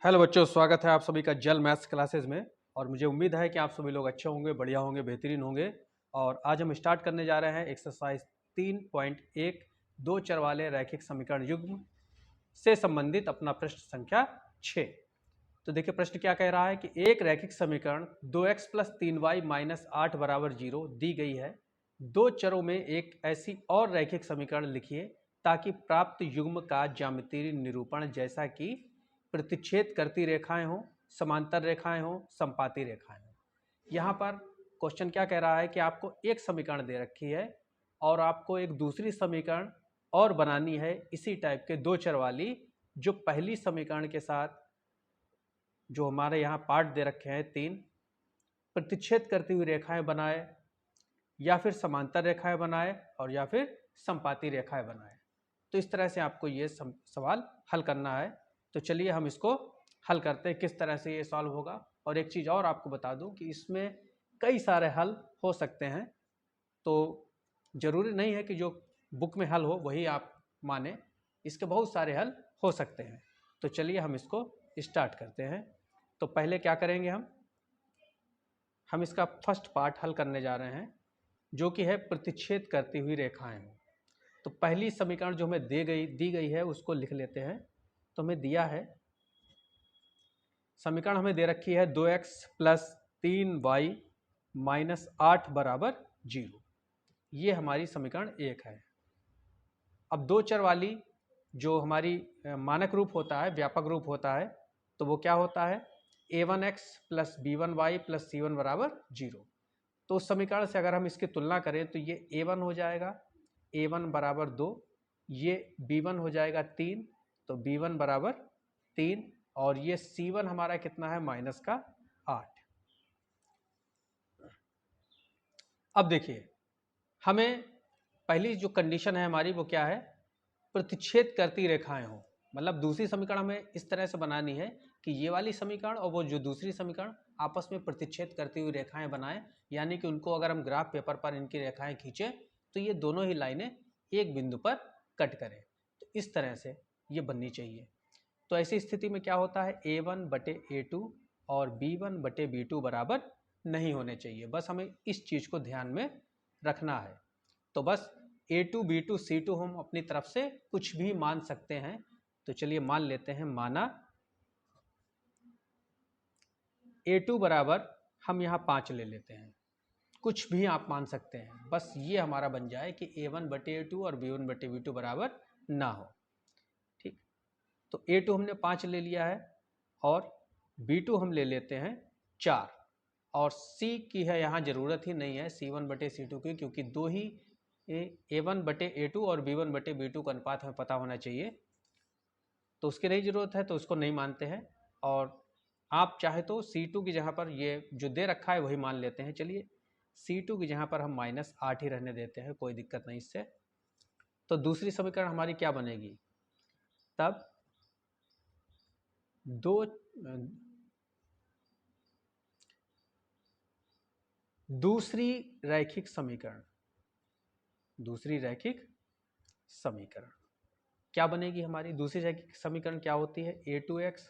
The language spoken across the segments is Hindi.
हेलो बच्चों, स्वागत है आप सभी का जल मैथ्स क्लासेस में। और मुझे उम्मीद है कि आप सभी लोग अच्छे होंगे, बढ़िया होंगे, बेहतरीन होंगे। और आज हम स्टार्ट करने जा रहे हैं एक्सरसाइज 3.1 दो चर वाले रैखिक समीकरण युग्म से संबंधित अपना प्रश्न संख्या 6। तो देखिए प्रश्न क्या कह रहा है कि एक रैखिक समीकरण 2x + 3y - 8 = 0 दी गई है। दो चरों में एक ऐसी और रैखिक समीकरण लिखिए ताकि प्राप्त युग्म का ज्यामितीय निरूपण जैसा कि प्रतिच्छेद करती रेखाएं हों, समांतर रेखाएं हों, संपाती रेखाएं हों। यहाँ पर क्वेश्चन क्या कह रहा है कि आपको एक समीकरण दे रखी है और आपको एक दूसरी समीकरण और बनानी है इसी टाइप के दो चर वाली, जो पहली समीकरण के साथ जो हमारे यहाँ पार्ट दे रखे हैं तीन, प्रतिच्छेद करती हुई रेखाएं बनाए, या फिर समांतर रेखाएं बनाए, और या फिर संपाती रेखाएं बनाए। तो इस तरह से आपको ये सवाल हल करना है। तो चलिए हम इसको हल करते हैं, किस तरह से ये सॉल्व होगा। और एक चीज़ और आपको बता दूं कि इसमें कई सारे हल हो सकते हैं, तो ज़रूरी नहीं है कि जो बुक में हल हो वही आप माने, इसके बहुत सारे हल हो सकते हैं। तो चलिए हम इसको स्टार्ट करते हैं। तो पहले क्या करेंगे, हम इसका फर्स्ट पार्ट हल करने जा रहे हैं, जो कि है प्रतिच्छेद करती हुई रेखाएं। तो पहली समीकरण जो हमें दी गई है उसको लिख लेते हैं। तो हमें दिया है, समीकरण हमें दे रखी है 2x + 3y - 8 = 0। ये हमारी समीकरण एक है। अब दो चर वाली जो हमारी मानक रूप होता है, व्यापक रूप होता है, तो वो क्या होता है, a1x + b1y + c1 = 0। तो उस समीकरण से अगर हम इसकी तुलना करें तो ये a1 हो जाएगा, a1 = 2, ये b1 हो जाएगा 3, तो b1 = 3, और ये c1 हमारा कितना है, -8। अब देखिए, हमें पहली जो कंडीशन है हमारी वो क्या है, प्रतिच्छेद करती रेखाएं हो। मतलब दूसरी समीकरण हमें इस तरह से बनानी है कि ये वाली समीकरण और वो जो दूसरी समीकरण आपस में प्रतिच्छेद करती हुई रेखाएं बनाएं, यानी कि उनको अगर हम ग्राफ पेपर पर इनकी रेखाएं खींचें तो ये दोनों ही लाइनें एक बिंदु पर कट करें। तो इस तरह से ये बननी चाहिए। तो ऐसी स्थिति में क्या होता है, a1/a2 और b1/b2 बराबर नहीं होने चाहिए। बस हमें इस चीज़ को ध्यान में रखना है। तो बस a2 b2 c2 हम अपनी तरफ से कुछ भी मान सकते हैं। तो चलिए मान लेते हैं, माना a2 बराबर हम यहाँ 5 ले लेते हैं। कुछ भी आप मान सकते हैं, बस ये हमारा बन जाए कि a1/a2 और b1/b2 बराबर ना हो। ठीक, तो a2 हमने 5 ले लिया है और b2 हम ले लेते हैं 4, और c की है यहाँ ज़रूरत ही नहीं है, c1/c2 की, क्योंकि दो ही a1/a2 और b1/b2 का अनुपात हमें पता होना चाहिए, तो उसकी नहीं ज़रूरत है, तो उसको नहीं मानते हैं। और आप चाहे तो c2 की जगह पर ये जो दे रखा है वही मान लेते हैं। चलिए c2 की जगह पर हम -8 ही रहने देते हैं, कोई दिक्कत नहीं इससे। तो दूसरी समीकरण हमारी क्या बनेगी, तब दूसरी रैखिक समीकरण क्या बनेगी हमारी। दूसरी रैखिक समीकरण क्या होती है, a2x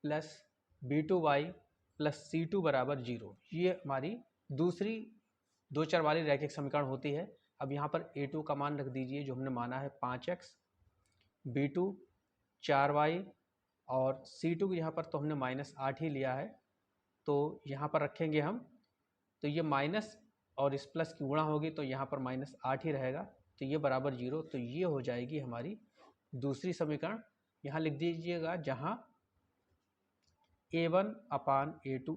+ b2y + c2 = 0। ये हमारी दूसरी दो चर वाली रैखिक समीकरण होती है। अब यहाँ पर a2 का मान रख दीजिए, जो हमने माना है 5x, b2 4y, और c2 की यहाँ पर तो हमने -8 ही लिया है, तो यहाँ पर रखेंगे हम। तो ये माइनस और इस प्लस की गुणा होगी, तो यहाँ पर -8 ही रहेगा, तो ये बराबर 0। तो ये हो जाएगी हमारी दूसरी समीकरण। यहाँ लिख दीजिएगा, जहाँ a1/a2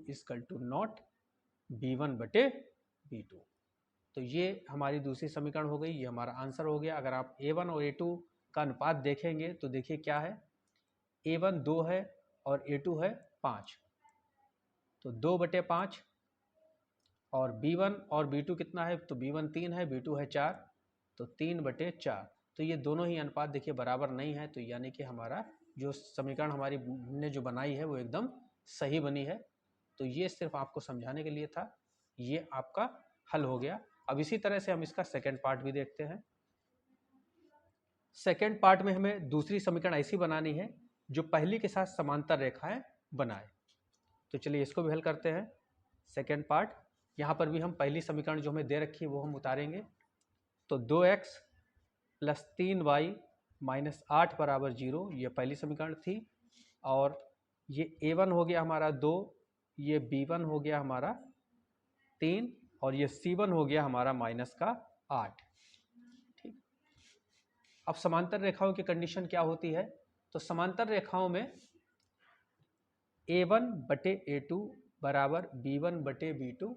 = नॉट b1/b2। तो ये हमारी दूसरी समीकरण हो गई, ये हमारा आंसर हो गया। अगर आप a1 और a2 का अनुपात देखेंगे तो देखिए क्या है, a1 2 है और a2 है 5, तो 2/5, और b1 और b2 कितना है, तो b1 3 है, b2 है 4, तो 3/4। तो ये दोनों ही अनुपात देखिए बराबर नहीं है, तो यानी कि हमारा जो समीकरण हमारी ने जो बनाई है वो एकदम सही बनी है। तो ये सिर्फ आपको समझाने के लिए था, ये आपका हल हो गया। अब इसी तरह से हम इसका सेकेंड पार्ट भी देखते हैं। सेकेंड पार्ट में हमें दूसरी समीकरण ऐसी बनानी है जो पहली के साथ समांतर रेखाएं बनाए। तो चलिए इसको भी हल करते हैं। सेकेंड पार्ट, यहाँ पर भी हम पहली समीकरण जो हमें दे रखी है वो हम उतारेंगे। तो 2x प्लस 3y माइनस 8 बराबर 0, ये पहली समीकरण थी। और ये a1 हो गया हमारा 2, ये b1 हो गया हमारा 3, और ये c1 हो गया हमारा माइनस का 8। ठीक। अब समांतर रेखाओं की कंडीशन क्या होती है? तो समांतर रेखाओं में a1 बटे a2 बराबर b1 बटे b2,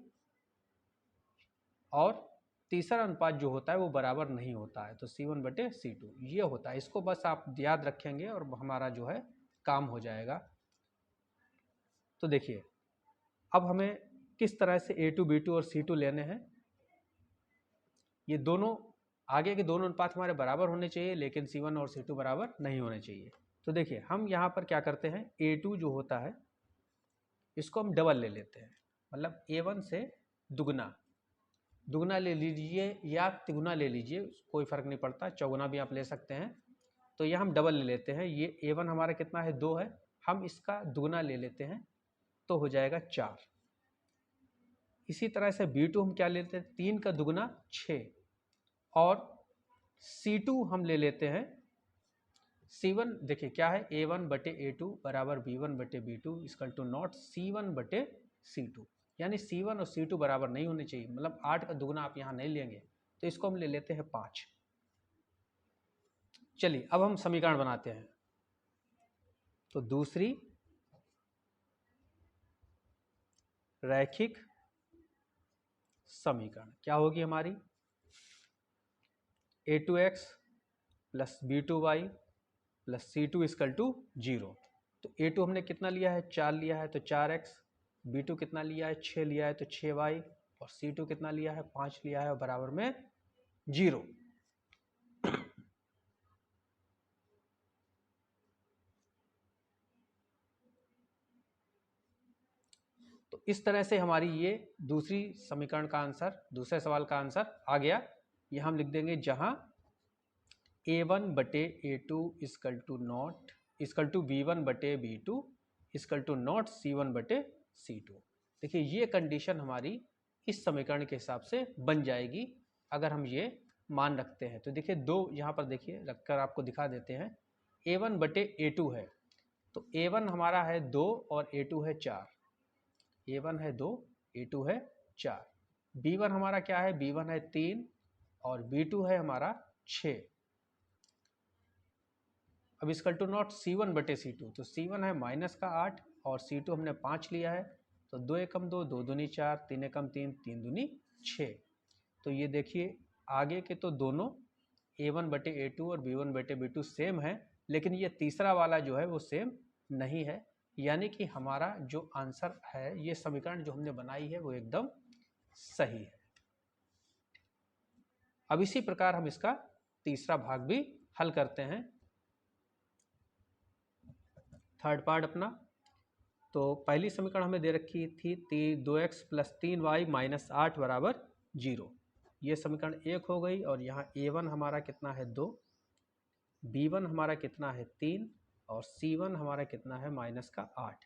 और तीसरा अनुपात जो होता है वो बराबर नहीं होता है, तो c1 बटे c2 ये होता है। इसको बस आप याद रखेंगे और हमारा जो है काम हो जाएगा। तो देखिए अब हमें किस तरह से a2 b2 और c2 लेने हैं। ये दोनों आगे के दोनों अनुपात हमारे बराबर होने चाहिए, लेकिन c1 और c2 बराबर नहीं होने चाहिए। तो देखिए हम यहाँ पर क्या करते हैं, a2 जो होता है इसको हम डबल ले लेते हैं, मतलब a1 से दुगना ले लीजिए या तिगुना ले लीजिए, कोई फर्क नहीं पड़ता, चौगुना भी आप ले सकते हैं। तो यह हम डबल ले लेते हैं। ये a1 हमारा कितना है, 2 है, हम इसका दुगना ले लेते हैं तो हो जाएगा 4। इसी तरह से b2 हम क्या लेते हैं, 3 का दुगना 6, और c2 हम ले लेते हैं c1। देखिए क्या है, a1 बटे a2 बराबर b1 बटे b2 equal to not c1 बटे c2, यानी c1 और c2 बराबर नहीं होने चाहिए, मतलब 8 का दुगना आप यहाँ नहीं लेंगे, तो इसको हम ले लेते हैं 5। चलिए अब हम समीकरण बनाते हैं। तो दूसरी रैखिक समीकरण क्या होगी हमारी, a2x plus b2y plus c2 equal to 0। तो a2 हमने कितना लिया है, 4 लिया है, तो 4x, b2 कितना लिया है, 6 लिया है, तो 6y, और c2 कितना लिया है, 5 लिया है, और बराबर में 0। तो इस तरह से हमारी ये दूसरी समीकरण का आंसर, दूसरे सवाल का आंसर आ गया। ये हम लिख देंगे जहां a1 बटे a2 equal to not equal to b1 बटे b2 equal to not c1 बटे c2। देखिए ये कंडीशन हमारी इस समीकरण के हिसाब से बन जाएगी अगर हम ये मान रखते हैं। तो देखिए दो यहाँ पर देखिए रखकर आपको दिखा देते हैं। a1 बटे a2 है, तो a1 हमारा है 2 और a2 है 4। a1 है 2, a2 है 4। b1 हमारा क्या है, b1 है 3 और b2 है हमारा 6। अब इक्वल टू नॉट c1 बटे c2, तो c1 है माइनस का 8 और c2 हमने 5 लिया है, तो 2 एकम 2, 2 दूनी 4, 3 एकम 3, 3 दूनी 6। तो ये देखिए आगे के तो दोनों a1 बटे a2 और b1 बटे b2 सेम है, लेकिन ये तीसरा वाला जो है वो सेम नहीं है, यानी कि हमारा जो आंसर है, ये समीकरण जो हमने बनाई है वो एकदम सही है। अब इसी प्रकार हम इसका तीसरा भाग भी हल करते हैं, थर्ड पार्ट अपना। तो पहली समीकरण हमें दे रखी थी 2x प्लस 3y माइनस 8 बराबर 0। ये समीकरण 1 हो गई, और यहाँ a1 हमारा कितना है 2, b1 हमारा कितना है 3, और c1 हमारा कितना है माइनस का 8।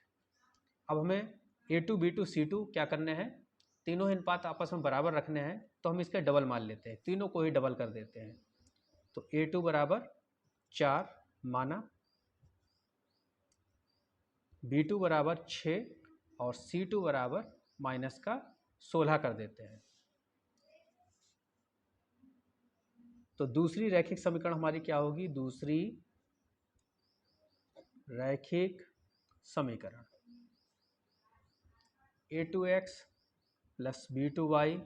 अब हमें a2 b2 c2 क्या करने हैं, तीनों ही अनुपात आपस में बराबर रखने हैं, तो हम इसके डबल मान लेते हैं, तीनों को ही डबल कर देते हैं। तो a2 बराबर 4 माना, b2 बराबर 6 और c2 बराबर माइनस का 16 कर देते हैं। तो दूसरी रैखिक समीकरण हमारी क्या होगी, दूसरी रैखिक समीकरण a2x plus b2y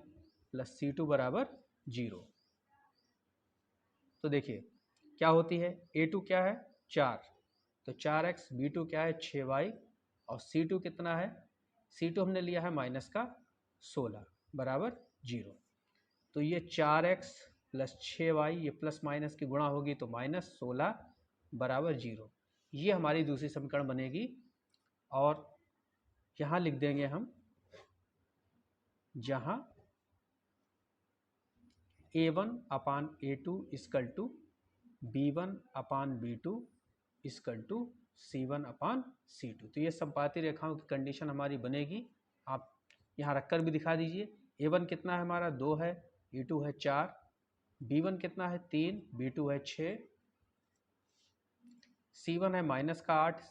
plus c2 बराबर 0। तो देखिए क्या होती है, a2 क्या है 4, तो 4x, b2 क्या है 6y, और c2 कितना है, c2 हमने लिया है माइनस का 16 बराबर 0। तो ये 4x प्लस 6y, ये प्लस माइनस की गुणा होगी तो माइनस 16 बराबर 0। ये हमारी दूसरी समीकरण बनेगी, और यहाँ लिख देंगे हम जहाँ a1 upon a2 equal to b1 upon b2 equal to C1/C2। तो ये संपाती रेखाओं की कंडीशन हमारी बनेगी। आप यहाँ रखकर भी दिखा दीजिए। A1 कितना है हमारा 2 है, E2 है 4, B1 कितना है 3, B2 है 6, C1 है -8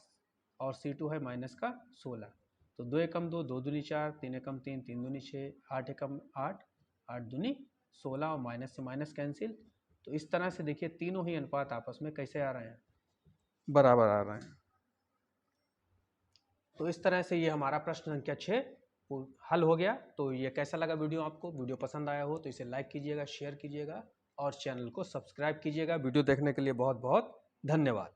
और C2 है -16। तो 2 एकम 2, 2 दूनी 4, 3 एकम 3, 3 दूनी 6, 8 एकम 8, 8 दूनी 16 और माइनस से माइनस कैंसिल। तो इस तरह से देखिए तीनों ही अनुपात आपस में कैसे आ रहे हैं, बराबर आ रहे हैं। तो इस तरह से ये हमारा प्रश्न संख्या 6 हल हो गया। तो ये कैसा लगा वीडियो आपको? वीडियो पसंद आया हो तो इसे लाइक कीजिएगा, शेयर कीजिएगा और चैनल को सब्सक्राइब कीजिएगा। वीडियो देखने के लिए बहुत बहुत धन्यवाद।